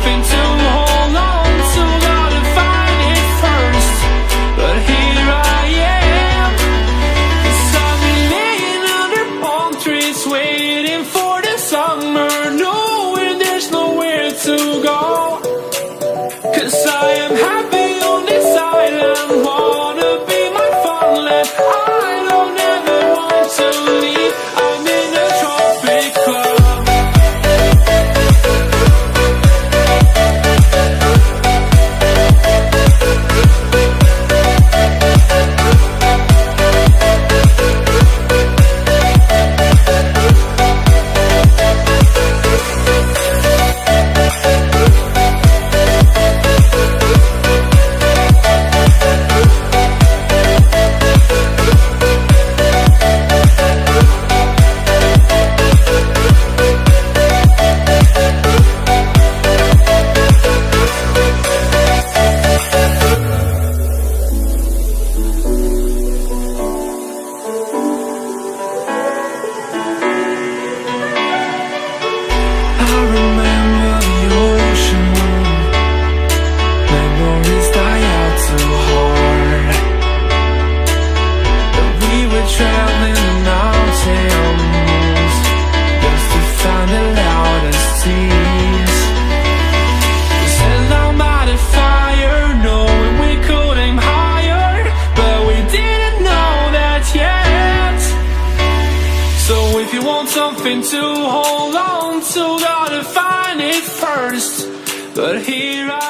something to hold on to, gotta find it first. But here I am, 'cause I've been laying under palm trees, waiting for the summer, knowing there's nowhere to go. 'Cause I am happy on this island, wanna be my farmland. I don't ever want to leave, I'm in a tropic club. If you want something to hold on to, gotta find it first. But here I